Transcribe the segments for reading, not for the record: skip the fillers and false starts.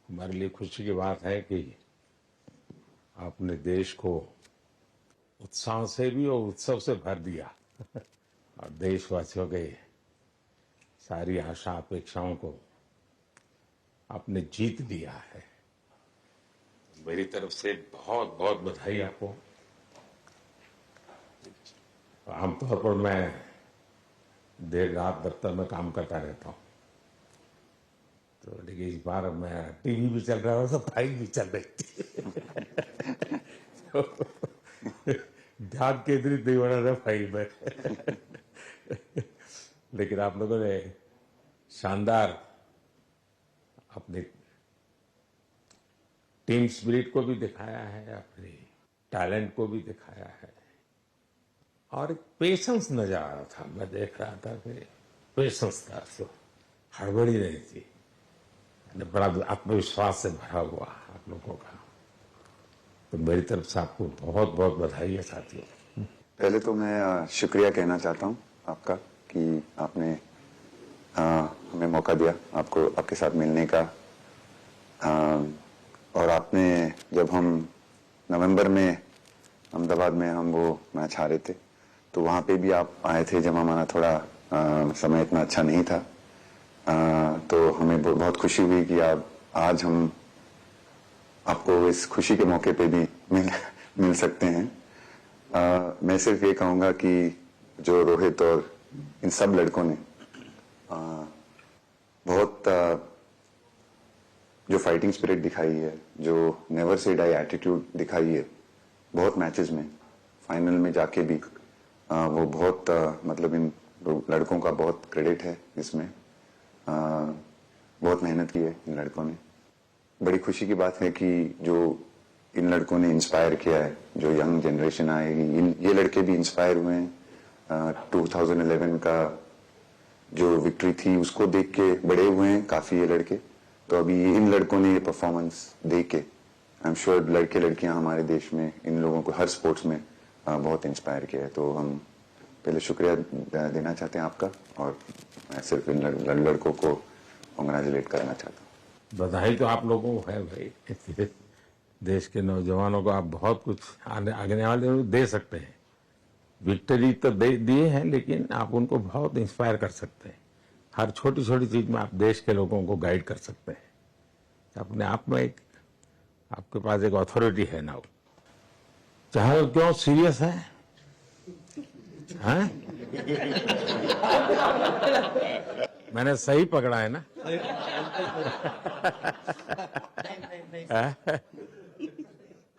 हमारे लिए खुशी की बात है कि आपने देश को उत्साह से भी और उत्सव से भर दिया और देशवासियों के सारी आशा अपेक्षाओं को आपने जीत लिया है। मेरी तरफ से बहुत बहुत बधाई आपको। आमतौर पर मैं देर रात दफ्तर में काम करता रहता हूँ, तो लेकिन इस बार मैं टीवी भी चल रहा है और फाइल भी चल रही थी तो ध्यान केंद्रित नहीं हो रहा था फाइल में लेकिन आप लोगों ने शानदार अपनी टीम स्पिरिट को भी दिखाया है, अपने टैलेंट को भी दिखाया है और एक पेशेंस नजर आ रहा था। मैं देख रहा था कि पेशेंस था, तो हड़बड़ी नहीं थी, बड़ा आत्मविश्वास से भरा हुआ आप लोगों का। तो मेरी तरफ से आपको बहुत बहुत बधाई है साथियों। पहले तो मैं शुक्रिया कहना चाहता हूं आपका कि आपने हमें मौका दिया आपको आपके साथ मिलने का। और आपने जब हम नवंबर में अहमदाबाद में हम वो मैच हारे थे, तो वहां पे भी आप आए थे जब हमारा थोड़ा समय इतना अच्छा नहीं था। तो हमें बहुत खुशी हुई कि आज हम आपको इस खुशी के मौके पे भी मिल सकते हैं। मैं सिर्फ ये कहूंगा कि जो रोहित और इन सब लड़कों ने बहुत जो फाइटिंग स्पिरिट दिखाई है, जो नेवर से डाई एटीट्यूड दिखाई है, बहुत मैचेस में फाइनल में जाके भी वो बहुत मतलब इन लड़कों का बहुत क्रेडिट है इसमें। बहुत मेहनत की है इन लड़कों ने। बड़ी खुशी की बात है कि जो इन लड़कों ने इंस्पायर किया है, जो यंग जनरेशन आएगी, ये लड़के भी इंस्पायर हुए हैं। 2011 का जो विक्ट्री थी उसको देख के बड़े हुए हैं काफी ये लड़के। तो अभी इन लड़कों ने ये परफॉर्मेंस दे के आई एम श्योर लड़के लड़कियां हमारे देश में इन लोगों को हर स्पोर्ट्स में बहुत इंस्पायर किया है। तो हम पहले शुक्रिया देना चाहते हैं आपका, और मैं सिर्फ इन लड़कों को कांग्रेचुलेट करना चाहता हूँ। बधाई तो आप लोगों को है भाई। देश के नौजवानों को आप बहुत कुछ आगे वाले दे सकते हैं। विक्ट्री तो दिए हैं, लेकिन आप उनको बहुत इंस्पायर कर सकते हैं। हर छोटी छोटी चीज में आप देश के लोगों को गाइड कर सकते हैं। अपने आप में एक आपके पास एक अथॉरिटी है ना। चाहे क्यों सीरियस है, हैं? मैंने सही पकड़ा है ना?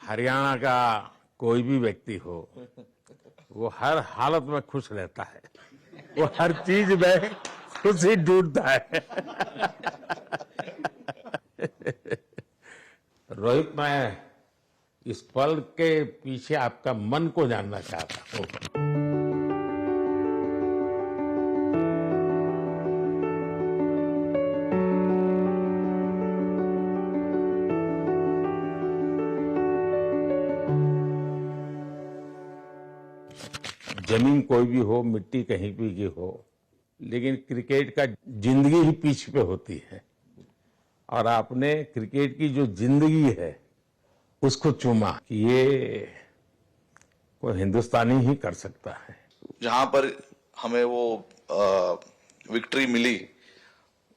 हरियाणा का कोई भी व्यक्ति हो, वो हर हालत में खुश रहता है, वो हर चीज में खुशी ढूंढता है। रोहित, मैं इस पल के पीछे आपका मन को जानना चाहता हूँ। जमीन कोई भी हो, मिट्टी कहीं भी की हो, लेकिन क्रिकेट का जिंदगी ही पिच पे होती है। और आपने क्रिकेट की जो जिंदगी है उसको चुमा कि ये कोई हिंदुस्तानी ही कर सकता है। जहां पर हमें वो विक्ट्री मिली,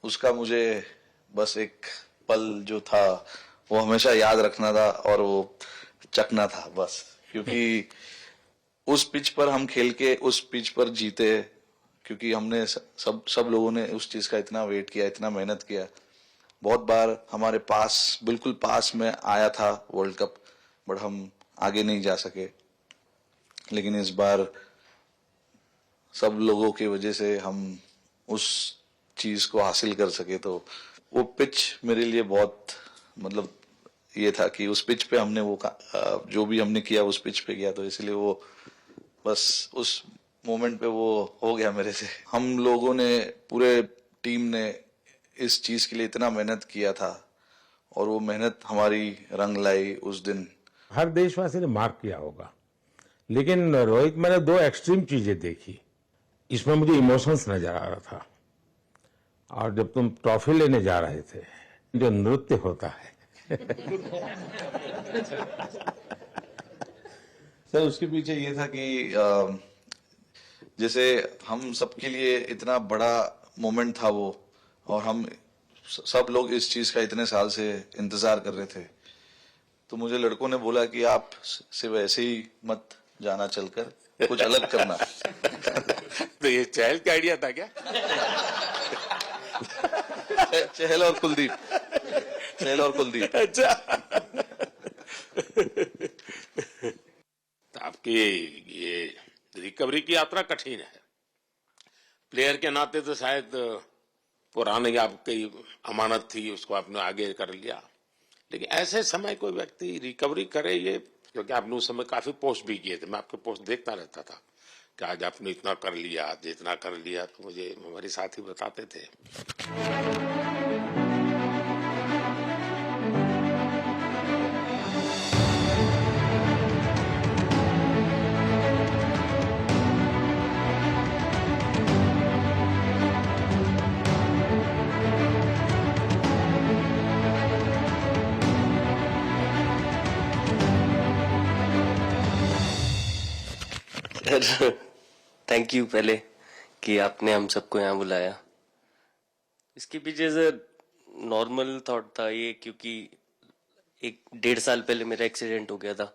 उसका मुझे बस एक पल जो था वो हमेशा याद रखना था और वो चखना था बस। क्योंकि उस पिच पर हम खेल के उस पिच पर जीते, क्योंकि हमने सब लोगों ने उस चीज का इतना वेट किया, इतना मेहनत किया। बहुत बार हमारे पास, बिल्कुल पास में आया था वर्ल्ड कप, बट हम आगे नहीं जा सके। लेकिन इस बार सब लोगों की वजह से हम उस चीज को हासिल कर सके। तो वो पिच मेरे लिए बहुत मतलब ये था कि उस पिच पे हमने वो जो भी हमने किया उस पिच पे किया, तो इसलिए वो बस उस मोमेंट पे वो हो गया मेरे से। हम लोगों ने, पूरे टीम ने इस चीज के लिए इतना मेहनत किया था और वो मेहनत हमारी रंग लाई उस दिन। हर देशवासी ने मार्क किया होगा, लेकिन रोहित, मैंने दो एक्सट्रीम चीजें देखी। इसमें मुझे इमोशंस नजर आ रहा था। और जब तुम ट्रॉफी लेने जा रहे थे जो नृत्य होता है। सर उसके पीछे ये था कि जैसे हम सबके लिए इतना बड़ा मोमेंट था वो, और हम सब लोग इस चीज का इतने साल से इंतजार कर रहे थे, तो मुझे लड़कों ने बोला कि आप सिर्फ ऐसे ही मत जाना, चलकर कुछ अलग करना। तो ये चहल का आइडिया था क्या? चहल और कुलदीप, चहल और कुलदीप। अच्छा। तो आपकी ये रिकवरी की यात्रा कठिन है। प्लेयर के नाते तो शायद पुरानी आपकी अमानत थी, उसको आपने आगे कर लिया, लेकिन ऐसे समय कोई व्यक्ति रिकवरी करे, ये क्योंकि आपने उस समय काफी पोस्ट भी किए थे, मैं आपके पोस्ट देखता रहता था कि आज आपने इतना कर लिया, आज इतना कर लिया, तो मुझे हमारे साथी बताते थे। सर थैंक यू पहले कि आपने हम सबको यहाँ बुलाया। इसके पीछे सर नॉर्मल थॉट था ये, क्योंकि 1-1.5 साल पहले मेरा एक्सीडेंट हो गया था,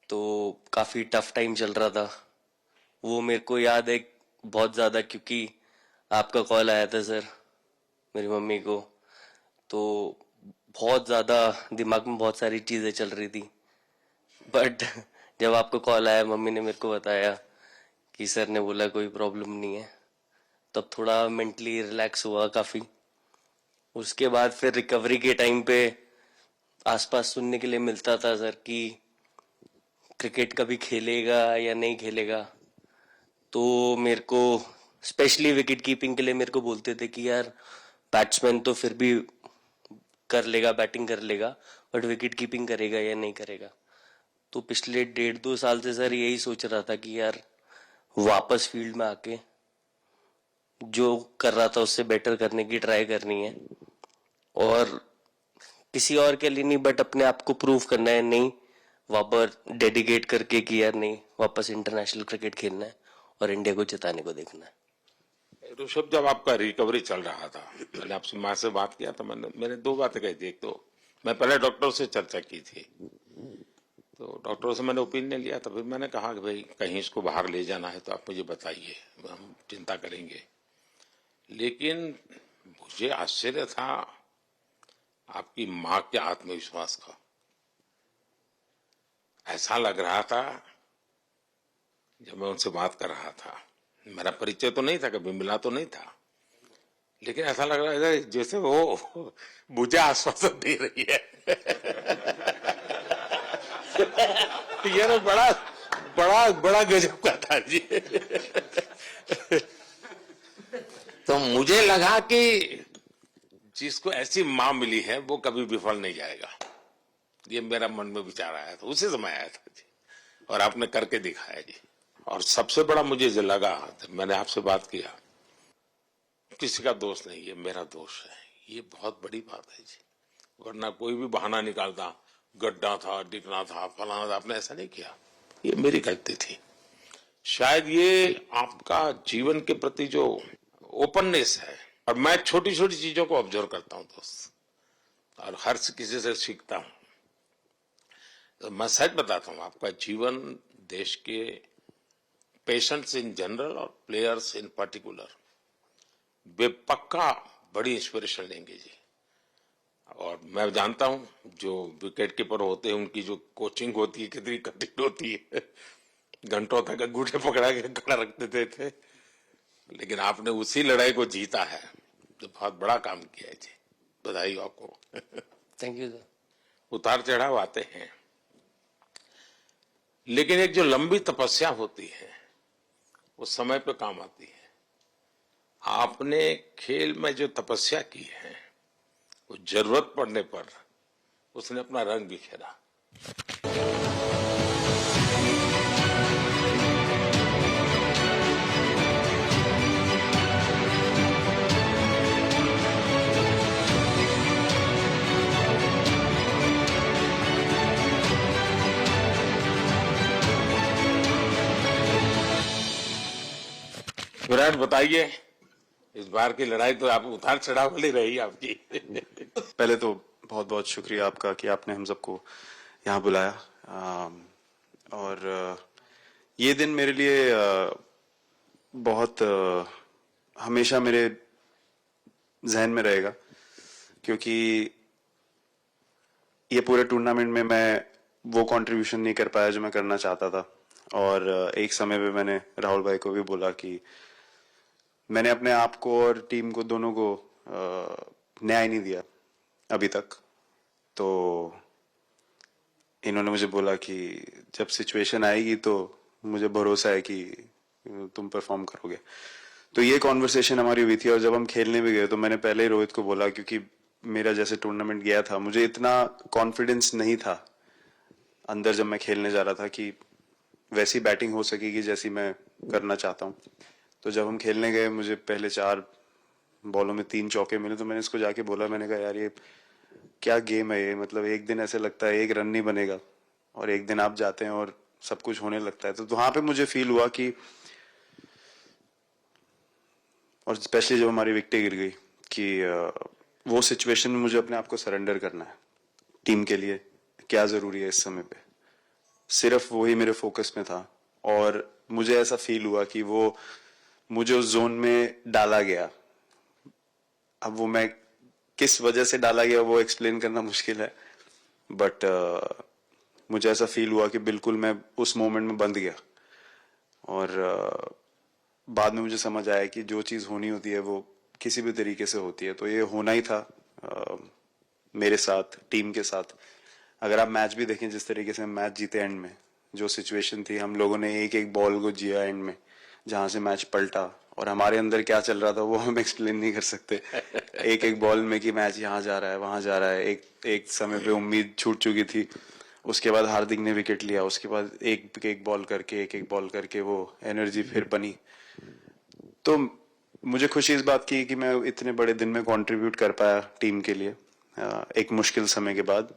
तो काफी टफ टाइम चल रहा था। वो मेरे को याद है बहुत ज्यादा, क्योंकि आपका कॉल आया था सर मेरी मम्मी को, तो बहुत ज्यादा दिमाग में बहुत सारी चीजें चल रही थी, बट जब आपको कॉल आया, मम्मी ने मेरे को बताया कि सर ने बोला कोई प्रॉब्लम नहीं है, तब थोड़ा मेंटली रिलैक्स हुआ काफी। उसके बाद फिर रिकवरी के टाइम पे आसपास सुनने के लिए मिलता था सर कि क्रिकेट कभी खेलेगा या नहीं खेलेगा, तो मेरे को स्पेशली विकेट कीपिंग के लिए मेरे को बोलते थे कि यार बैट्समैन तो फिर भी कर लेगा, बैटिंग कर लेगा, बट विकेट कीपिंग करेगा या नहीं करेगा। तो पिछले 1.5-2 साल से सर यही सोच रहा था कि यार वापस फील्ड में आके जो कर रहा था उससे बेटर करने की ट्राई करनी है, और किसी और के लिए नहीं बट अपने आप को प्रूव करना है, नहीं वापस डेडिकेट करके कि यार नहीं वापस इंटरनेशनल क्रिकेट खेलना है और इंडिया को जिताने को देखना है। ऋषभ, जब आपका रिकवरी चल रहा था, मैंने आपसे माँ से बात किया था, मैंने 2 बातें कही थी। एक तो मैं पहले डॉक्टर से चर्चा की थी, तो डॉक्टरों से मैंने ओपिनियन लिया था, फिर मैंने कहा कि भाई कहीं इसको बाहर ले जाना है तो आप मुझे बताइए, हम चिंता करेंगे। लेकिन मुझे आश्चर्य था आपकी माँ के आत्मविश्वास का। ऐसा लग रहा था जब मैं उनसे बात कर रहा था, मेरा परिचय तो नहीं था, कभी मिला तो नहीं था, लेकिन ऐसा लग रहा है जैसे वो मुझे आश्वासन दे रही है। यार बड़ा बड़ा बड़ा गजब का था जी। तो मुझे लगा कि जिसको ऐसी मां मिली है वो कभी विफल नहीं जाएगा, ये मेरा मन में विचार आया था, उसी समय आया था जी, और आपने करके दिखाया जी। और सबसे बड़ा मुझे जो लगा, मैंने आपसे बात किया, किसी का दोष नहीं, ये मेरा दोष है, ये बहुत बड़ी बात है जी। वरना कोई भी बहाना निकालता, गड्ढा था, डिगना था, फलाना था, आपने ऐसा नहीं किया, ये मेरी गलती थी। शायद ये आपका जीवन के प्रति जो ओपननेस है, और मैं छोटी छोटी चीजों को ऑब्जर्व करता हूं दोस्त, और हर किसी से सीखता हूं। तो मैं सच बताता हूं, आपका जीवन देश के पेशेंट्स इन जनरल और प्लेयर्स इन पर्टिकुलर वे पक्का बड़ी इंस्पिरेशन लेंगे जी। और मैं जानता हूं जो विकेट कीपर होते हैं उनकी जो कोचिंग होती है कितनी कठिन होती है, घंटों तक अंगूठे पकड़ा के खड़ा रखते थे, लेकिन आपने उसी लड़ाई को जीता है, तो बहुत बड़ा काम किया है जी, बधाई हो आपको। Thank you sir. उतार चढ़ाव आते हैं, लेकिन एक जो लंबी तपस्या होती है वो समय पे काम आती है। आपने खेल में जो तपस्या की है वो जरूरत पड़ने पर उसने अपना रंग बिखेरा। विराट बताइए, इस बार की लड़ाई तो आप उतार चढ़ाव वाली रही आपकी। पहले तो बहुत बहुत शुक्रिया आपका कि आपने हम सबको यहाँ बुलाया। और ये दिन मेरे लिए बहुत हमेशा मेरे जहन में रहेगा, क्योंकि ये पूरे टूर्नामेंट में मैं वो कंट्रीब्यूशन नहीं कर पाया जो मैं करना चाहता था। और एक समय पे मैंने राहुल भाई को भी बोला कि मैंने अपने आप को और टीम को दोनों को न्याय नहीं दिया अभी तक। तो इन्होंने मुझे बोला कि जब सिचुएशन आएगी तो मुझे भरोसा है कि तुम परफॉर्म करोगे। तो ये कॉन्वर्सेशन हमारी हुई थी, और जब हम खेलने भी गए तो मैंने पहले ही रोहित को बोला, क्योंकि मेरा जैसे टूर्नामेंट गया था मुझे इतना कॉन्फिडेंस नहीं था अंदर जब मैं खेलने जा रहा था कि वैसी बैटिंग हो सकेगी जैसी मैं करना चाहता हूँ। तो जब हम खेलने गए मुझे पहले 4 बॉलों में 3 चौके मिले, तो मैंने इसको जाके बोला, मैंने कहा यार ये क्या गेम है ये, मतलब एक दिन ऐसे लगता है 1 रन नहीं बनेगा और एक दिन आप जाते हैं और सब कुछ होने लगता है। तो वहां पे मुझे फील हुआ कि, और स्पेशली जब हमारी विकेटें गिर गई, कि वो सिचुएशन में मुझे अपने आप को सरेंडर करना है। टीम के लिए क्या जरूरी है इस समय पे, सिर्फ वही मेरे फोकस में था। और मुझे ऐसा फील हुआ कि वो मुझे उस जोन में डाला गया। अब वो मैं किस वजह से डाला गया वो एक्सप्लेन करना मुश्किल है, बट मुझे ऐसा फील हुआ कि बिल्कुल मैं उस मोमेंट में बंध गया। और बाद में मुझे समझ आया कि जो चीज होनी होती है वो किसी भी तरीके से होती है। तो ये होना ही था मेरे साथ, टीम के साथ। अगर आप मैच भी देखें, जिस तरीके से मैच जीते एंड में, जो सिचुएशन थी, हम लोगों ने एक एक बॉल को जिया एंड में, जहां से मैच पलटा, और हमारे अंदर क्या चल रहा था वो हम एक्सप्लेन नहीं कर सकते। एक एक बॉल में कि मैच यहाँ जा रहा है वहां जा रहा है। एक समय पे उम्मीद छूट चुकी थी, उसके बाद हार्दिक ने विकेट लिया, उसके बाद एक एक बॉल करके वो एनर्जी फिर बनी। तो मुझे खुशी इस बात की कि मैं इतने बड़े दिन में कंट्रीब्यूट कर पाया टीम के लिए एक मुश्किल समय के बाद।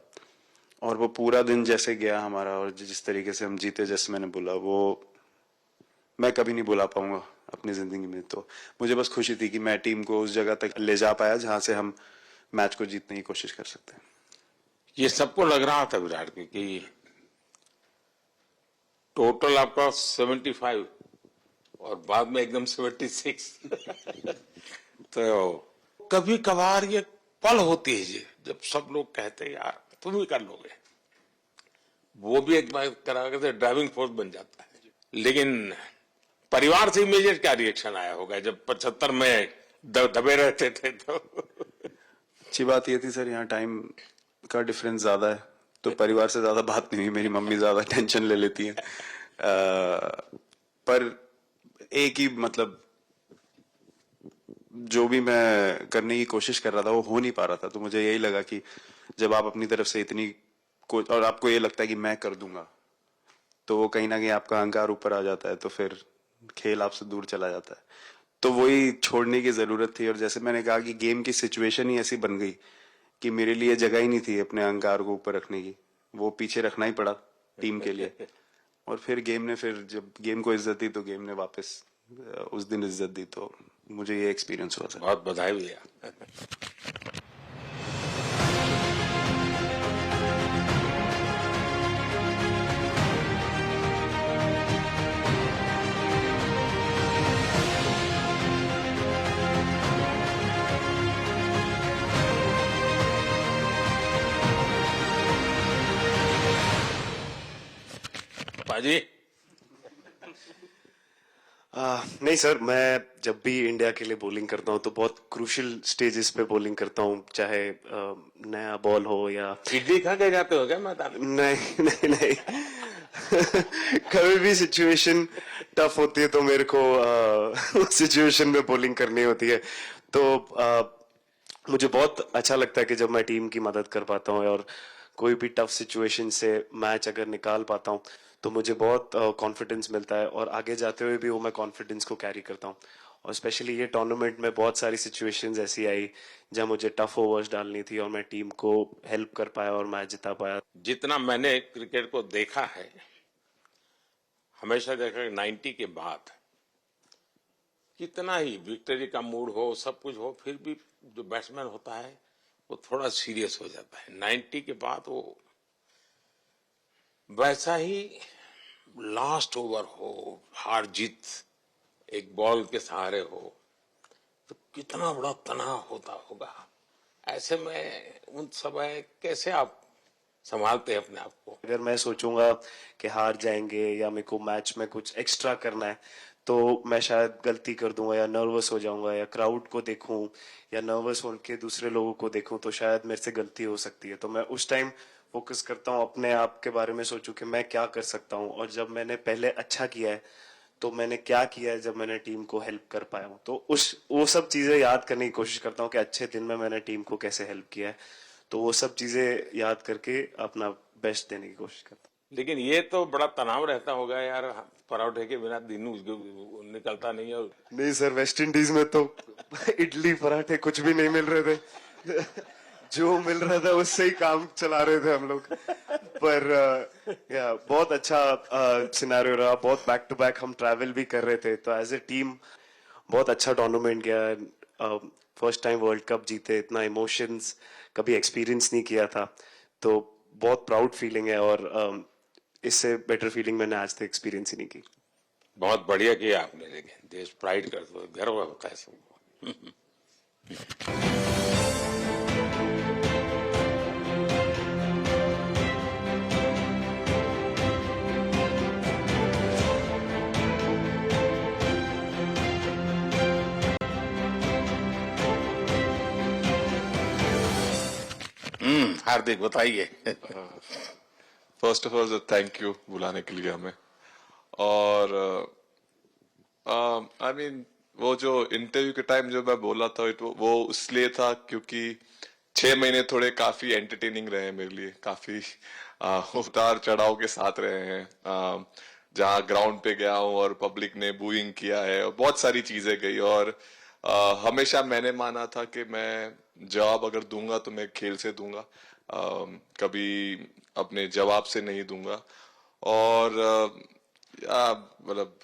और वो पूरा दिन जैसे गया हमारा, और जिस तरीके से हम जीते, जैसे मैंने बोला, वो मैं कभी नहीं भुला पाऊंगा अपनी जिंदगी में। तो मुझे बस खुशी थी कि मैं टीम को उस जगह तक ले जा पाया जहां से हम मैच को जीतने की कोशिश कर सकते हैं। ये सबको लग रहा था विराट की कि टोटल आपका 75 और बाद में एकदम 76। तो कभी कभार ये पल होती है जी, जब सब लोग कहते हैं यार तुम ही कर लोगे, वो भी एक बार करा के ड्राइविंग फोर्स बन जाता है। लेकिन परिवार से इमीडिएट क्या रिएक्शन आया होगा जब 75 में दबे रहते थे? तो अच्छी बात ये थी सर, यहाँ टाइम का डिफरेंस ज्यादा है, तो परिवार से ज्यादा बात नहीं हुई। मेरी मम्मी ज्यादा टेंशन ले लेती हैं। पर एक ही, मतलब जो भी मैं करने की कोशिश कर रहा था वो हो नहीं पा रहा था। तो मुझे यही लगा कि जब आप अपनी तरफ से इतनी और आपको ये लगता है कि मैं कर दूंगा, तो वो कहीं ना कहीं आपका अहंकार ऊपर आ जाता है, तो फिर खेल आपसे दूर चला जाता है। तो वही छोड़ने की जरूरत थी। और जैसे मैंने कहा कि गेम की सिचुएशन ही ऐसी बन गई कि मेरे लिए जगह ही नहीं थी अपने अहंकार को ऊपर रखने की, वो पीछे रखना ही पड़ा टीम के लिए। और फिर गेम ने, फिर जब गेम को इज्जत दी तो गेम ने वापस उस दिन इज्जत दी। तो मुझे ये एक्सपीरियंस हुआ था। बहुत बधाई भैया। पाजी नहीं सर, मैं जब भी इंडिया के लिए बॉलिंग करता हूँ तो बहुत क्रूशियल स्टेजेस पे बॉलिंग करता हूँ, चाहे नया बॉल हो या इडली खा के जाते हो क्या मैदान में? नहीं नहीं कभी भी सिचुएशन टफ होती है तो मेरे को सिचुएशन में बॉलिंग करनी होती है। तो मुझे बहुत अच्छा लगता है कि जब मैं टीम की मदद कर पाता हूँ और कोई भी टफ सिचुएशन से मैच अगर निकाल पाता हूँ तो मुझे बहुत कॉन्फिडेंस मिलता है, और आगे जाते हुए भी वो मैं कॉन्फिडेंस को कैरी करता हूँ। और स्पेशली ये टूर्नामेंट में बहुत सारी सिचुएशंस ऐसी आई जहाँ मुझे टफ ओवर्स डालनी थी और मैं टीम को हेल्प कर पाया और मैच जिता पाया। जितना मैंने क्रिकेट को देखा है, हमेशा देखा 90 के बाद कितना ही विक्ट्री का मूड हो, सब कुछ हो, फिर भी जो बैट्समैन होता है वो थोड़ा सीरियस हो जाता है। 90 के बाद वो वैसा ही लास्ट ओवर हो, हार जीत एक बॉल के सहारे हो, तो कितना बड़ा तनाव होता होगा। ऐसे में उन समय कैसे आप संभालते हैं अपने आप को? अगर मैं सोचूंगा कि हार जाएंगे या मेरे को मैच में कुछ एक्स्ट्रा करना है तो मैं शायद गलती कर दूंगा या नर्वस हो जाऊंगा या क्राउड को देखूं या नर्वस होकर दूसरे लोगों को देखूं तो शायद मेरे से गलती हो सकती है। तो मैं उस टाइम फोकस करता हूं अपने आप के बारे में, सोचूं कि मैं क्या कर सकता हूं और जब मैंने पहले अच्छा किया है तो मैंने क्या किया है जब मैंने टीम को हेल्प कर पाया हूं। तो वो सब चीजें याद करने की कोशिश करता हूं कि अच्छे दिन में मैंने टीम को कैसे हेल्प किया है। तो वो सब चीजें याद करके अपना बेस्ट देने की कोशिश करता हूं। लेकिन ये तो बड़ा तनाव रहता होगा यार, पराठे के बिना दिन निकलता नहीं है। नहीं सर, वेस्ट इंडीज में तो इडली पराठे कुछ भी नहीं मिल रहे थे जो मिल रहा था उससे ही काम चला रहे थे हम लोग। पर या बहुत अच्छा सिनेरियो रहा, बहुत बैक टू बैक हम ट्रैवल भी कर रहे थे, तो एज ए टीम बहुत अच्छा टूर्नामेंट गया। फर्स्ट टाइम वर्ल्ड कप जीते, इतना इमोशंस कभी एक्सपीरियंस नहीं किया था, तो बहुत प्राउड फीलिंग है और इससे बेटर फीलिंग मैंने आज तक एक्सपीरियंस ही नहीं की। बहुत बढ़िया किया आपने, लेकिन देश प्राइड कर दो, गर्व होता है सबको। हार्दिक बताइए। First of all thank you बुलाने के लिए हमें। और आई मीन वो जो इंटरव्यू के टाइम जो मैं बोला था वो इसलिए था क्योंकि 6 महीने थोड़े काफी एंटरटेनिंग रहे हैं मेरे लिए, काफी उतार चढ़ाव के साथ रहे हैं। जहाँ ग्राउंड पे गया हूँ और पब्लिक ने बूइंग किया है और बहुत सारी चीजें गई, और हमेशा मैंने माना था कि मैं जवाब अगर दूंगा तो मैं खेल से दूंगा, कभी अपने जवाब से नहीं दूंगा। और मतलब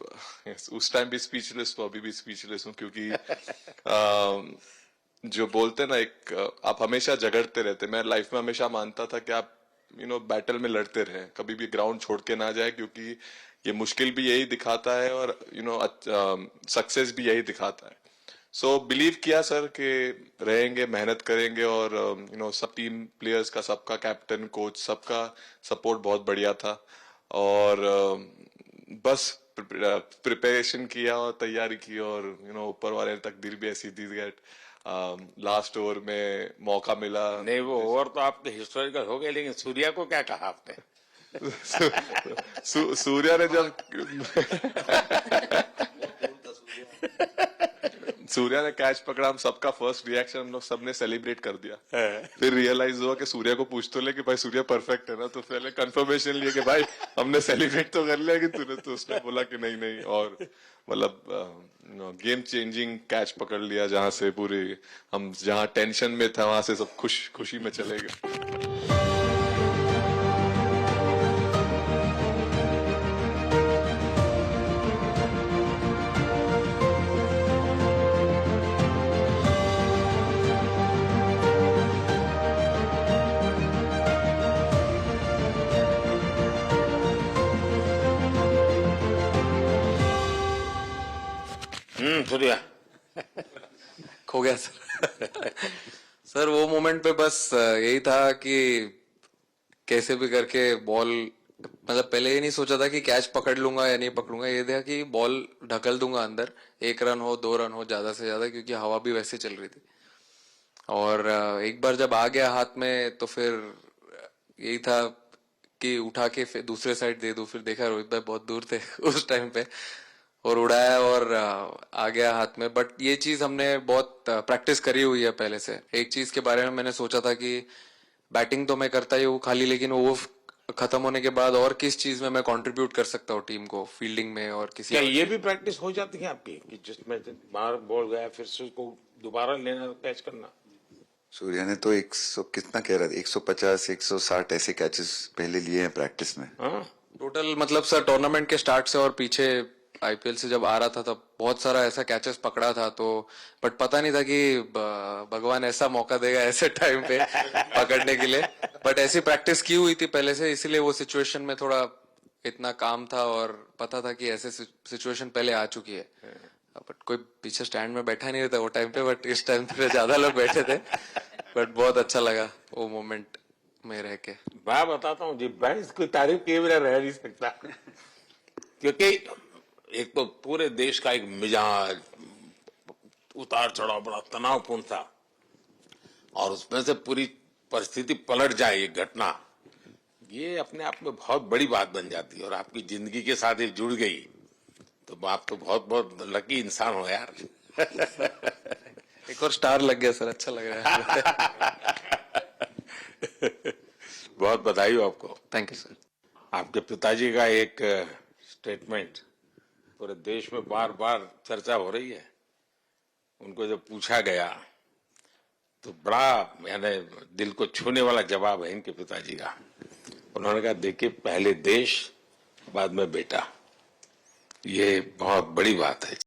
उस टाइम भी स्पीचलेस हूँ, अभी भी स्पीचलेस हूँ, क्योंकि जो बोलते ना एक आप हमेशा झगड़ते रहते। मैं लाइफ में हमेशा मानता था कि आप बैटल में लड़ते रहें, कभी भी ग्राउंड छोड़ के ना जाए, क्योंकि ये मुश्किल भी यही दिखाता है और सक्सेस भी यही दिखाता है। सो बिलीव किया सर कि रहेंगे, मेहनत करेंगे, और सब टीम प्लेयर्स का, सबका कैप्टन कोच सबका सपोर्ट बहुत बढ़िया था, और बस प्रिपरेशन किया और तैयारी की, और ऊपर वाले तकदीर भी ऐसी दी गई। लास्ट ओवर में मौका मिला। नहीं, वो ओवर तो आपके हिस्टोरिकल हो गए, लेकिन सूर्या को क्या कहा आपने? सूर्या ने जब सूर्या ने कैच पकड़ा, हम सबका फर्स्ट रिएक्शन हम लोग सबने सेलिब्रेट कर दिया। फिर रियलाइज हुआ कि सूर्या को पूछ तो ले कि भाई सूर्या परफेक्ट है ना, तो पहले कंफर्मेशन लिए कि भाई हमने सेलिब्रेट तो कर लिया, कि तूने, तो उसने बोला कि नहीं नहीं, और मतलब गेम चेंजिंग कैच पकड़ लिया, जहां से पूरी हम जहां टेंशन में था वहां से सब खुशी में चले गए। सूर्या खो गया सर। सर वो मोमेंट पे बस यही था कि कैसे भी करके बॉल, मतलब पहले ये नहीं सोचा था कि कैच पकड़ लूंगा या नहीं पकड़ूंगा, ये था कि बॉल ढकल दूंगा अंदर, 1 रन हो 2 रन हो ज्यादा से ज्यादा, क्योंकि हवा भी वैसे चल रही थी। और एक बार जब आ गया हाथ में तो फिर यही था कि उठा के फिर दूसरे साइड दे दूं। फिर देखा रोहित भाई बहुत दूर थे उस टाइम पे, और उड़ाया और आ गया हाथ में। बट ये चीज हमने बहुत प्रैक्टिस करी हुई है पहले से। एक चीज के बारे में मैंने सोचा था कि बैटिंग तो मैं करता ही हूँ खाली, लेकिन वो खत्म होने के बाद और किस चीज में मैं कंट्रीब्यूट कर सकता हूँ टीम को, फील्डिंग में और किसी क्या ये भी प्रैक्टिस हो जाती है आपकी, कि जिसमें बाहर बॉल गया फिर से उसको दोबारा लेना, कैच करना? सूर्या ने तो 100 कितना कह रहा था, 150 160 ऐसे कैचेस पहले लिए हैं प्रैक्टिस में। हाँ, टोटल मतलब सर टूर्नामेंट के स्टार्ट से और पीछे आईपीएल से जब आ रहा था तब बहुत सारा ऐसा कैचेस पकड़ा था, तो बट पता नहीं था कि भगवान ऐसा मौका देगा ऐसे टाइम पे पकड़ने के लिए। बट ऐसी प्रैक्टिस की हुई थी पहले से, इसीलिए वो सिचुएशन में थोड़ा इतना काम था और पता था कि ऐसे सिचुएशन पहले आ चुकी है। बट कोई पीछे स्टैंड में बैठा नहीं रहता वो टाइम पे, बट इस टाइम पे ज्यादा लोग बैठे थे। बट बहुत अच्छा लगा वो मोमेंट में रह के। मैं बताता हूँ जी, मैं इसकी तारीफ किए बिना रह नहीं सकता, क्योंकि एक तो पूरे देश का एक मिजाज उतार चढ़ाव बड़ा तनावपूर्ण था, और उसमें से पूरी परिस्थिति पलट जाए, ये घटना, ये अपने आप में बहुत बड़ी बात बन जाती है, और आपकी जिंदगी के साथ ये जुड़ गई, तो आप तो बहुत बहुत लकी इंसान हो यार। एक और स्टार लग गया सर, अच्छा लग रहा है। बहुत बधाई हो आपको। Thank you sir. आपके पिताजी का एक स्टेटमेंट पूरे देश में बार बार चर्चा हो रही है। उनको जब पूछा गया तो बड़ा यानी दिल को छूने वाला जवाब है इनके पिताजी का। उन्होंने कहा, देखिए पहले देश बाद में बेटा, ये बहुत बड़ी बात है।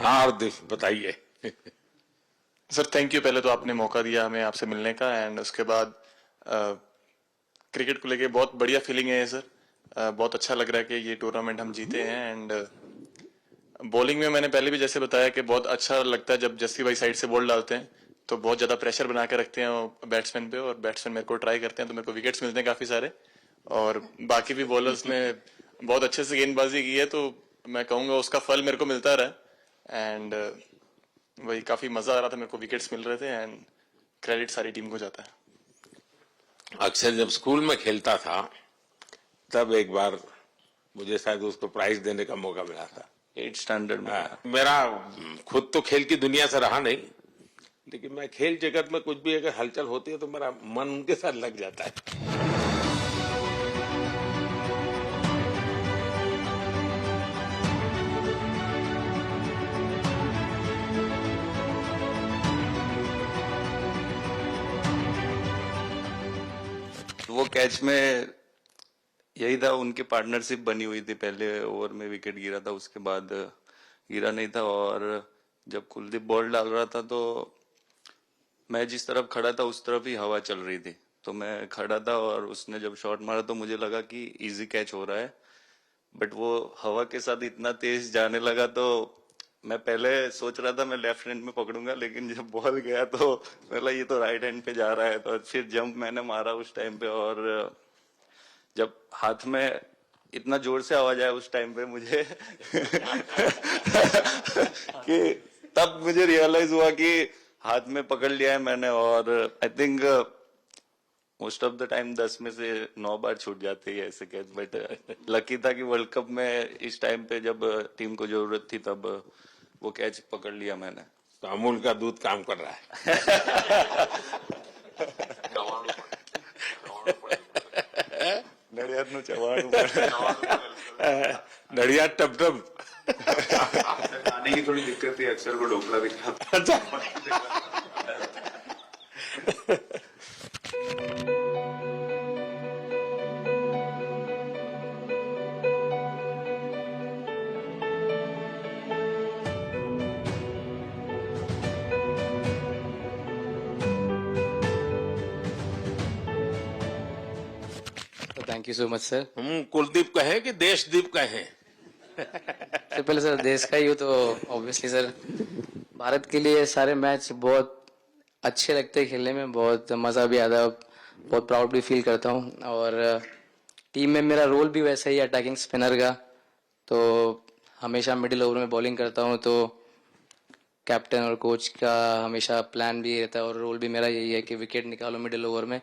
हाँ, और बताइए। सर थैंक यू, पहले तो आपने मौका दिया हमें आपसे मिलने का, एंड उसके बाद क्रिकेट को लेके बहुत बढ़िया फीलिंग है सर। बहुत अच्छा लग रहा है कि ये टूर्नामेंट हम जीते हैं। एंड बॉलिंग में मैंने पहले भी जैसे बताया कि बहुत अच्छा लगता है जब जस्सी भाई साइड से बॉल डालते हैं, तो बहुत ज्यादा प्रेशर बना के रखते हैं बैट्समैन पे, और बैट्समैन मेरे को ट्राई करते हैं तो मेरे को विकेट्स मिलते हैं काफी सारे। और बाकी भी बॉलर्स ने बहुत अच्छे से गेंदबाजी की है, तो मैं कहूंगा उसका फल मेरे को मिलता रहा। एंड वही काफी मजा आ रहा था, मेरे को विकेट्स मिल रहे थे, एंड क्रेडिट सारी टीम को जाता है। अक्सर जब स्कूल में खेलता था तब एक बार मुझे शायद उसको प्राइज देने का मौका मिला था 8th स्टैंडर्ड में। मेरा खुद तो खेल की दुनिया से रहा नहीं, लेकिन मैं खेल जगत में कुछ भी अगर हलचल होती है तो मेरा मन उनके साथ लग जाता है। वो कैच में यही था, उनकी पार्टनरशिप बनी हुई थी। पहले ओवर में विकेट गिरा था, उसके बाद गिरा नहीं था, और जब कुलदीप बॉल डाल रहा था तो मैं जिस तरफ खड़ा था उस तरफ ही हवा चल रही थी, तो मैं खड़ा था और उसने जब शॉट मारा तो मुझे लगा कि इजी कैच हो रहा है, बट वो हवा के साथ इतना तेज जाने लगा तो मैं पहले सोच रहा था मैं लेफ्ट हैंड में पकड़ूंगा, लेकिन जब बॉल गया तो बोला ये तो राइट हैंड पे जा रहा है, तो फिर जंप मैंने मारा उस टाइम पे। और जब हाथ में इतना जोर से आवाज आया उस टाइम पे मुझे कि तब मुझे रियलाइज हुआ कि हाथ में पकड़ लिया है मैंने। और I think most of the time 10 में से 9 बार छूट जाते हैं ऐसे कैच, बट लकी था कि वर्ल्ड कप में इस टाइम पे जब टीम को जरूरत थी तब वो कैच पकड़ लिया मैंने। तो अमूल का दूध काम कर रहा है। नड़ियादનું ચવાણું પડે, नड़िया टप टप। खाने की थोड़ी दिक्कत थी, अक्सर को ढोकला भी खाता। Thank you so much sir. हम कुलदीप कहें कि देशदीप कहें? सबसे पहले सर देश का ही हो तो ऑब्वियसली सर भारत के लिए सारे मैच बहुत अच्छे लगते हैं खेलने में, बहुत मज़ा भी आता है, बहुत प्राउड भी फील करता हूँ। और टीम में मेरा रोल भी वैसा ही है अटैकिंग स्पिनर का, तो हमेशा मिडिल ओवर में बॉलिंग करता हूँ, तो कैप्टन और कोच का हमेशा प्लान भी रहता है और रोल भी मेरा यही है कि विकेट निकालो मिडिल ओवर में।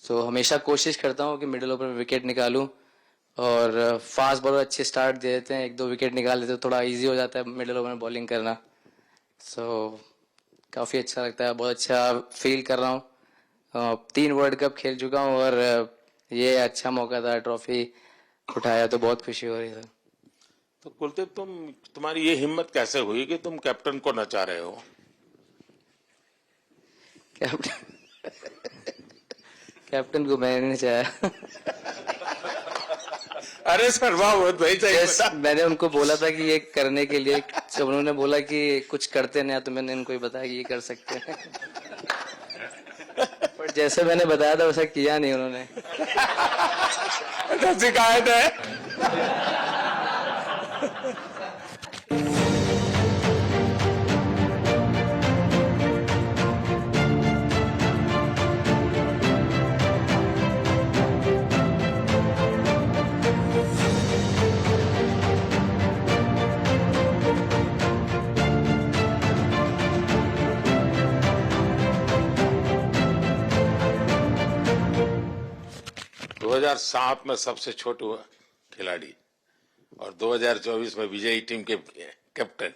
सो हमेशा कोशिश करता हूँ कि मिडिल ओवर में विकेट निकालूं, और फास्ट बॉलर अच्छे स्टार्ट दे देते हैं, 1-2 विकेट निकाल देते हैं तो थोड़ा इजी हो जाता है मिडिल ओवर में बॉलिंग करना। सो काफ़ी अच्छा लगता है, बहुत अच्छा फील कर रहा हूँ। 3 वर्ल्ड कप खेल चुका हूँ और ये अच्छा मौका था, ट्रॉफी उठाया तो बहुत खुशी हो रही है। तो कुलदीप, तुम्हारी ये हिम्मत कैसे हुई कि तुम कैप्टन को नचा रहे हो? कैप्टन को मैंने नहीं चाहा। अरे सर वाह, भाई चाहिए। मैंने उनको बोला था कि ये करने के लिए, जब उन्होंने बोला कि कुछ करते नहीं तो मैंने उनको ही बताया कि ये कर सकते हैं। पर जैसे मैंने बताया था वैसा किया नहीं उन्होंने। शिकायत है। 2007 में सबसे छोटे खिलाड़ी और 2024 में विजयी टीम के कैप्टन,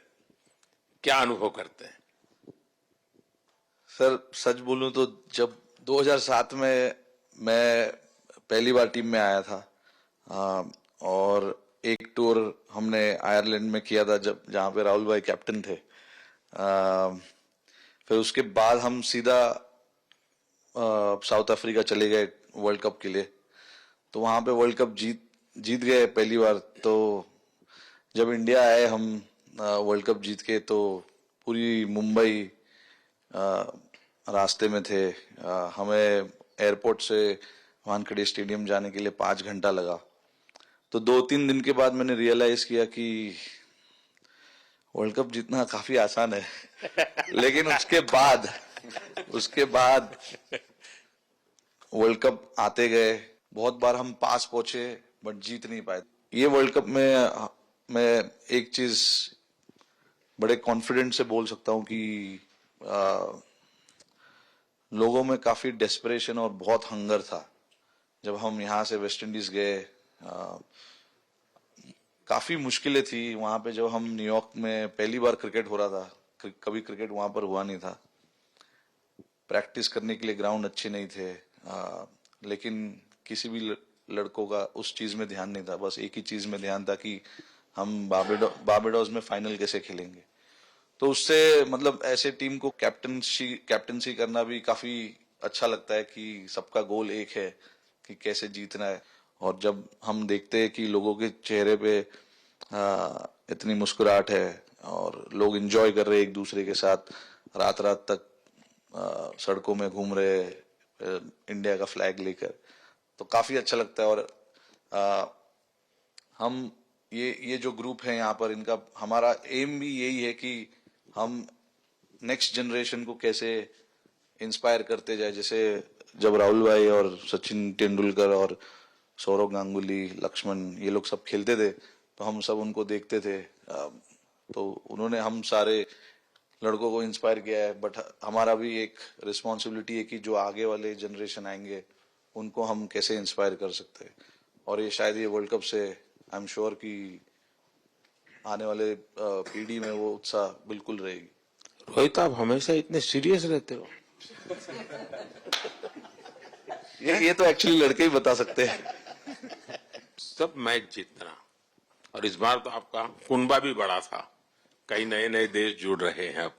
क्या अनुभव करते हैं? सर सच बोलूं तो जब 2007 में मैं पहली बार टीम में आया था और एक टूर हमने आयरलैंड में किया था जब जहां पे राहुल भाई कैप्टन थे। फिर उसके बाद हम सीधा साउथ अफ्रीका चले गए वर्ल्ड कप के लिए, तो वहां पे वर्ल्ड कप जीत गए पहली बार। तो जब इंडिया आए हम वर्ल्ड कप जीत के, तो पूरी मुंबई रास्ते में थे। हमें एयरपोर्ट से वानखेड़े स्टेडियम जाने के लिए 5 घंटा लगा। तो 2-3 दिन के बाद मैंने रियलाइज किया कि वर्ल्ड कप जीतना काफी आसान है। लेकिन उसके बाद वर्ल्ड कप आते गए, बहुत बार हम पास पहुंचे बट जीत नहीं पाए। ये वर्ल्ड कप में मैं एक चीज बड़े कॉन्फिडेंट से बोल सकता हूं कि लोगों में काफी डेस्परेशन और बहुत हंगर था। जब हम यहाँ से वेस्ट इंडीज गए, काफी मुश्किलें थी वहां पे। जब हम न्यूयॉर्क में पहली बार क्रिकेट हो रहा था, कभी क्रिकेट वहां पर हुआ नहीं था। प्रैक्टिस करने के लिए ग्राउंड अच्छे नहीं थे, लेकिन किसी भी लड़कों का उस चीज में ध्यान नहीं था। बस एक ही चीज में ध्यान था कि हम बारबाडोस में फाइनल कैसे खेलेंगे। तो उससे मतलब ऐसे टीम को कैप्टनसी करना भी काफी अच्छा लगता है कि सबका गोल एक है कि कैसे जीतना है। और जब हम देखते हैं कि लोगों के चेहरे पे इतनी मुस्कुराहट है और लोग एंजॉय कर रहे एक दूसरे के साथ, रात रात तक सड़कों में घूम रहे इंडिया का फ्लैग लेकर, तो काफी अच्छा लगता है। और हम ये जो ग्रुप है यहाँ पर, इनका हमारा एम भी यही है कि हम नेक्स्ट जनरेशन को कैसे इंस्पायर करते जाए। जैसे जब राहुल भाई और सचिन तेंदुलकर और सौरव गांगुली, लक्ष्मण, ये लोग सब खेलते थे तो हम सब उनको देखते थे। तो उन्होंने हम सारे लड़कों को इंस्पायर किया है। बट हमारा भी एक रिस्पॉन्सिबिलिटी है कि जो आगे वाले जनरेशन आएंगे उनको हम कैसे इंस्पायर कर सकते हैं। और ये शायद ये वर्ल्ड कप से आई एम श्योर कि आने वाले पीढ़ी में वो उत्साह बिल्कुल रहेगी। रोहित, आप हमेशा इतने सीरियस रहते हो। ये तो एक्चुअली लड़के ही बता सकते हैं। सब मैच जीतना, और इस बार तो आपका कुनबा भी बड़ा था, कई नए नए देश जुड़ रहे हैं अब।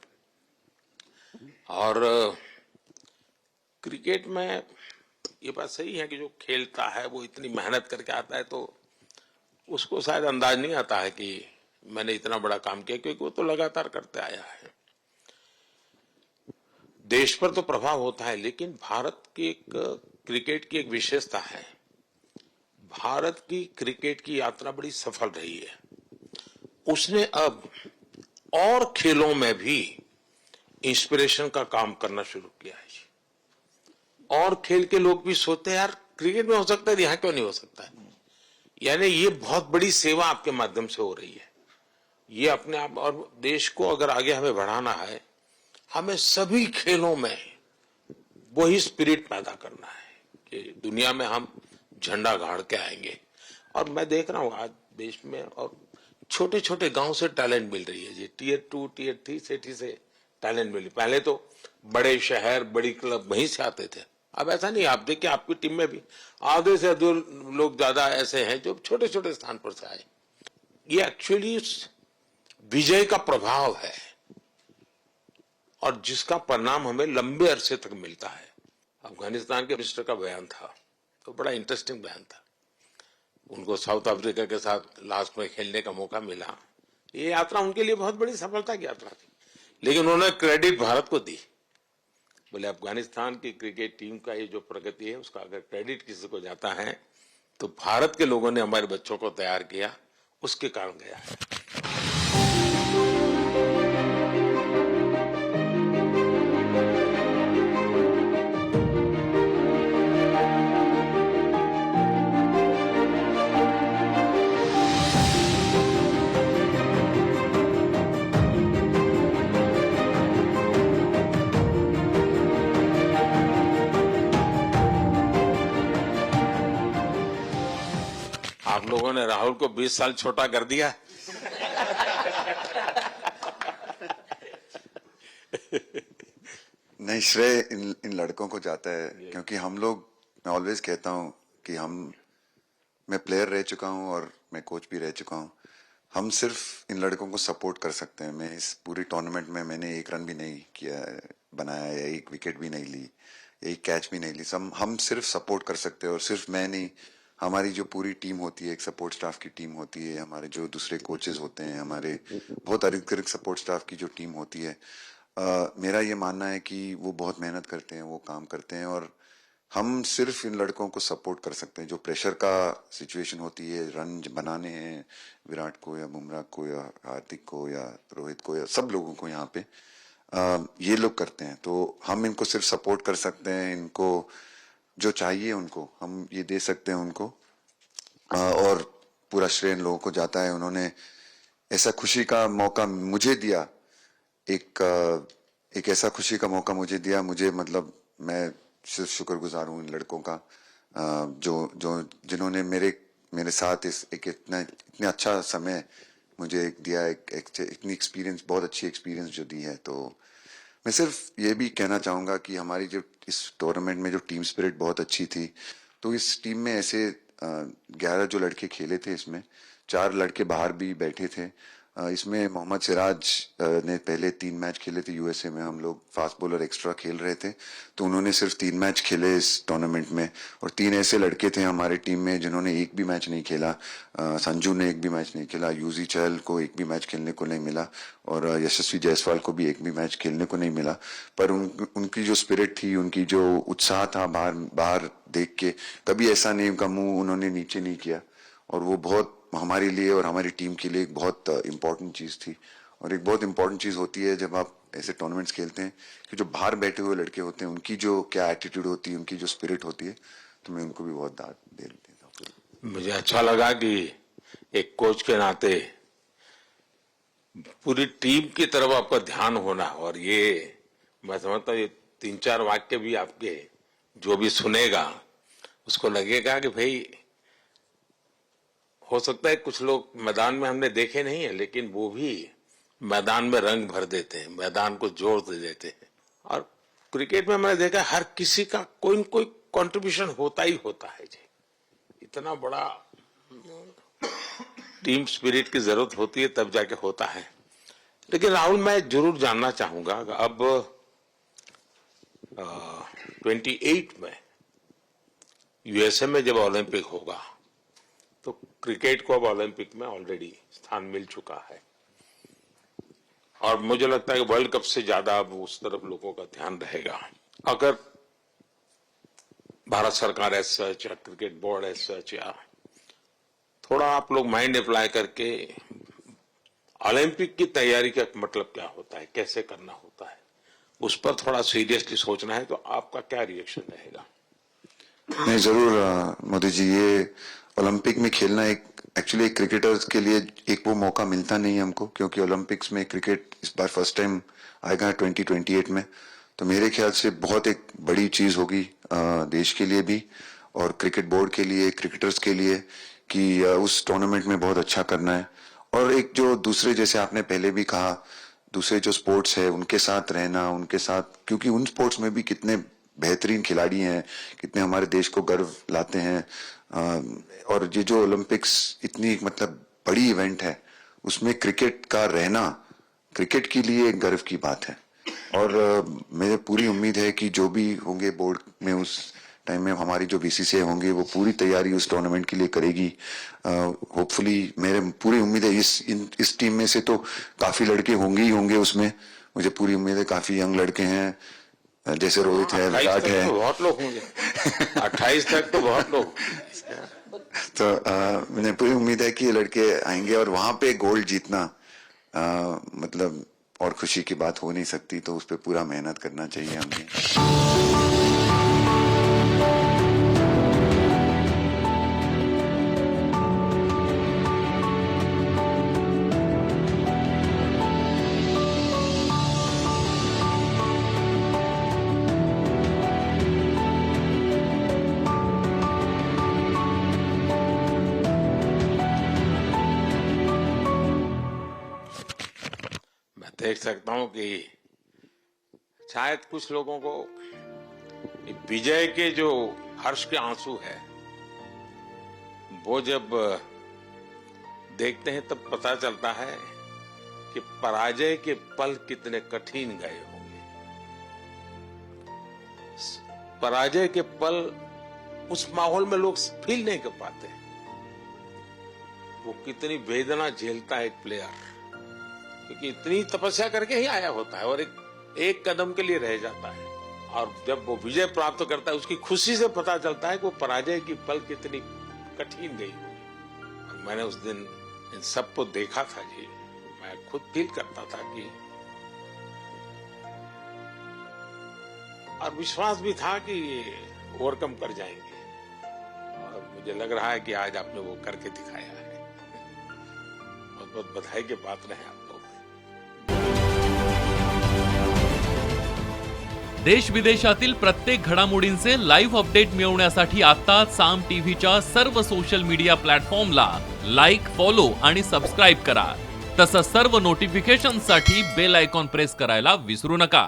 और क्रिकेट में ये बात सही है कि जो खेलता है वो इतनी मेहनत करके आता है, तो उसको शायद अंदाज नहीं आता है कि मैंने इतना बड़ा काम किया, क्योंकि वो तो लगातार करते आया है। देश पर तो प्रभाव होता है, लेकिन भारत की एक क्रिकेट की एक विशेषता है, भारत की क्रिकेट की यात्रा बड़ी सफल रही है। उसने अब और खेलों में भी इंस्पिरेशन का काम करना शुरू किया है। और खेल के लोग भी सोचते हैं यार क्रिकेट में हो सकता है, यहाँ क्यों नहीं हो सकता है। यानी ये बहुत बड़ी सेवा आपके माध्यम से हो रही है। ये अपने आप, और देश को अगर आगे हमें बढ़ाना है, हमें सभी खेलों में वही स्पिरिट पैदा करना है कि दुनिया में हम झंडा गाड़ के आएंगे। और मैं देख रहा हूँ आज देश में और छोटे छोटे गांव से टैलेंट मिल रही है जी। टियर 2 टियर 3 सिटी से टैलेंट मिली। पहले तो बड़े शहर, बड़ी क्लब वहीं से आते थे, अब ऐसा नहीं, आप देखिए आपकी टीम में भी आधे से अधिक लोग ज्यादा ऐसे हैं जो छोटे छोटे स्थान पर से आए। ये एक्चुअली विजय का प्रभाव है और जिसका परिणाम हमें लंबे अरसे तक मिलता है। अफगानिस्तान के मिनिस्टर का बयान था तो बड़ा इंटरेस्टिंग बयान था। उनको साउथ अफ्रीका के साथ लास्ट में खेलने का मौका मिला। ये यात्रा उनके लिए बहुत बड़ी सफलता की यात्रा थी, लेकिन उन्होंने क्रेडिट भारत को दी। बोले अफगानिस्तान की क्रिकेट टीम का ये जो प्रगति है उसका अगर क्रेडिट किसी को जाता है तो भारत के लोगों ने हमारे बच्चों को तैयार किया, उसके कारण गया है। आप लोगों ने राहुल को 20 साल छोटा कर दिया। नहीं, श्रेय इन लड़कों को जाता है, क्योंकि हम लोग, मैं ऑलवेज कहता हूँ कि मैं प्लेयर रह चुका हूँ और मैं कोच भी रह चुका हूँ। हम सिर्फ इन लड़कों को सपोर्ट कर सकते हैं। मैं इस पूरी टूर्नामेंट में मैंने एक रन भी नहीं किया, बनाया, या एक विकेट भी नहीं ली, एक कैच भी नहीं ली। हम सिर्फ सपोर्ट कर सकते हैं, और सिर्फ मैं नहीं, हमारी जो पूरी टीम होती है, एक सपोर्ट स्टाफ की टीम होती है, हमारे जो दूसरे कोचेस होते हैं, हमारे बहुत अधिक सपोर्ट स्टाफ की जो टीम होती है, मेरा ये मानना है कि वो बहुत मेहनत करते हैं, वो काम करते हैं, और हम सिर्फ इन लड़कों को सपोर्ट कर सकते हैं। जो प्रेशर का सिचुएशन होती है, रन बनाने हैं विराट को या बुमराह को या हार्दिक को या रोहित को या सब लोगों को यहाँ पे ये लोग करते हैं। तो हम इनको सिर्फ सपोर्ट कर सकते हैं, इनको जो चाहिए उनको हम ये दे सकते हैं उनको, और पूरा श्रेय इन लोगों को जाता है। उन्होंने ऐसा खुशी का मौका मुझे दिया, एक ऐसा खुशी का मौका मुझे दिया। मुझे मतलब मैं सिर्फ शुक्रगुजार हूँ इन लड़कों का, जिन्होंने मेरे साथ इतने अच्छा समय मुझे दिया, इतनी एक्सपीरियंस, बहुत अच्छी एक्सपीरियंस जो दी है। तो मैं सिर्फ ये भी कहना चाहूंगा कि हमारी जो इस टूर्नामेंट में जो टीम स्पिरिट बहुत अच्छी थी। तो इस टीम में ऐसे 11 जो लड़के खेले थे, इसमें 4 लड़के बाहर भी बैठे थे। इसमें मोहम्मद सिराज ने पहले 3 मैच खेले थे यूएसए में। हम लोग फास्ट बॉलर एक्स्ट्रा खेल रहे थे, तो उन्होंने सिर्फ 3 मैच खेले इस टूर्नामेंट में। और 3 ऐसे लड़के थे हमारे टीम में जिन्होंने एक भी मैच नहीं खेला। संजू ने एक भी मैच नहीं खेला, यूजी चहल को एक भी मैच खेलने को नहीं मिला, और यशस्वी जायसवाल को भी एक भी मैच खेलने को नहीं मिला। पर उनकी जो स्पिरिट थी, उनकी जो उत्साह था, बाहर देख के कभी ऐसा नहीं, उनका मुंह उन्होंने नीचे नहीं किया, और वो बहुत हमारे लिए और हमारी टीम के लिए एक बहुत इम्पोर्टेंट चीज थी। और एक बहुत इम्पोर्टेंट चीज होती है जब आप ऐसे टूर्नामेंट्स खेलते हैं कि जो बाहर बैठे हुए लड़के होते हैं, उनकी जो क्या एटीट्यूड होती है, उनकी जो स्पिरिट होती है, तो मैं उनको भी बहुत दाद दे देता हूँ। मुझे अच्छा लगा कि एक कोच के नाते पूरी टीम की तरफ आपका ध्यान होना, और ये मैं समझता हूँ ये 3-4 वाक्य भी आपके जो भी सुनेगा उसको लगेगा कि भाई, हो सकता है कुछ लोग मैदान में हमने देखे नहीं है, लेकिन वो भी मैदान में रंग भर देते हैं, मैदान को जोर दे देते हैं। और क्रिकेट में मैंने देखा हर किसी का कोई न कोई कंट्रीब्यूशन होता ही होता है जी। इतना बड़ा टीम स्पिरिट की जरूरत होती है, तब जाके होता है। लेकिन राहुल, मैं जरूर जानना चाहूंगा, अब 28 में यूएसए में जब ओलंपिक होगा, तो क्रिकेट को अब ओलंपिक में ऑलरेडी स्थान मिल चुका है, और मुझे लगता है कि वर्ल्ड कप से ज्यादा अब उस तरफ लोगों का ध्यान रहेगा। अगर भारत सरकार एज सच या क्रिकेट बोर्ड एज सच, या थोड़ा आप लोग माइंड अप्लाई करके ओलंपिक की तैयारी का मतलब क्या होता है, कैसे करना होता है, उस पर थोड़ा सीरियसली सोचना है, तो आपका क्या रिएक्शन रहेगा? नहीं, जरूर मोदी जी, ये ओलंपिक में खेलना एक्चुअली क्रिकेटर्स के लिए एक वो मौका मिलता नहीं है हमको, क्योंकि ओलंपिक्स में क्रिकेट इस बार फर्स्ट टाइम आएगा 2028 में। तो मेरे ख्याल से बहुत एक बड़ी चीज होगी देश के लिए भी, और क्रिकेट बोर्ड के लिए, क्रिकेटर्स के लिए, कि उस टूर्नामेंट में बहुत अच्छा करना है। और एक जो दूसरे, जैसे आपने पहले भी कहा, दूसरे जो स्पोर्ट्स है उनके साथ रहना, उनके साथ, क्योंकि उन स्पोर्ट्स में भी कितने बेहतरीन खिलाड़ी हैं, कितने हमारे देश को गर्व लाते हैं। और ये जो ओलंपिक्स इतनी मतलब बड़ी इवेंट है, उसमें क्रिकेट का रहना क्रिकेट के लिए एक गर्व की बात है। और मुझे पूरी उम्मीद है कि जो भी होंगे बोर्ड में उस टाइम में हमारी जो बीसीसीआई होंगे वो पूरी तैयारी उस टूर्नामेंट के लिए करेगी। होपफुली मेरे पूरी उम्मीद है इस टीम में से तो काफी लड़के होंगे ही होंगे उसमें, मुझे पूरी उम्मीद है। काफी यंग लड़के हैं, जैसे रोहित है, 28 विराट तक है। तो बहुत लोग होंगे 28 तक तो बहुत लोग। तो मुझे पूरी उम्मीद है कि ये लड़के आएंगे और वहां पे गोल्ड जीतना मतलब और खुशी की बात हो नहीं सकती, तो उस पर पूरा मेहनत करना चाहिए हमें। मैं देख सकता हूं कि शायद कुछ लोगों को विजय के जो हर्ष के आंसू है वो जब देखते हैं तब पता चलता है कि पराजय के पल कितने कठिन गए होंगे। पराजय के पल उस माहौल में लोग फील नहीं कर पाते, वो कितनी वेदना झेलता है एक प्लेयर, क्योंकि इतनी तपस्या करके ही आया होता है और एक कदम के लिए रह जाता है। और जब वो विजय प्राप्त करता है उसकी खुशी से पता चलता है कि वो पराजय की पल कितनी कठिन गई होगी। और मैंने उस दिन इन सबको देखा था जी, मैं खुद फील करता था कि, और विश्वास भी था कि ये ओवरकम कर जाएंगे, और मुझे लग रहा है कि आज आपने वो करके दिखाया है। बहुत बहुत बधाई के पात्र हैं आप लोग। देश विदेशातील प्रत्येक घडामोडींचे लाईव्ह अपडेट मिळवण्यासाठी आता साम टीव्हीच्या सर्व सोशल मीडिया प्लॅटफॉर्मला लाईक, फॉलो आणि सबस्क्राईब करा। तसंच सर्व नोटिफिकेशनसाठी बेल आयकॉन प्रेस करायला विसरू नका।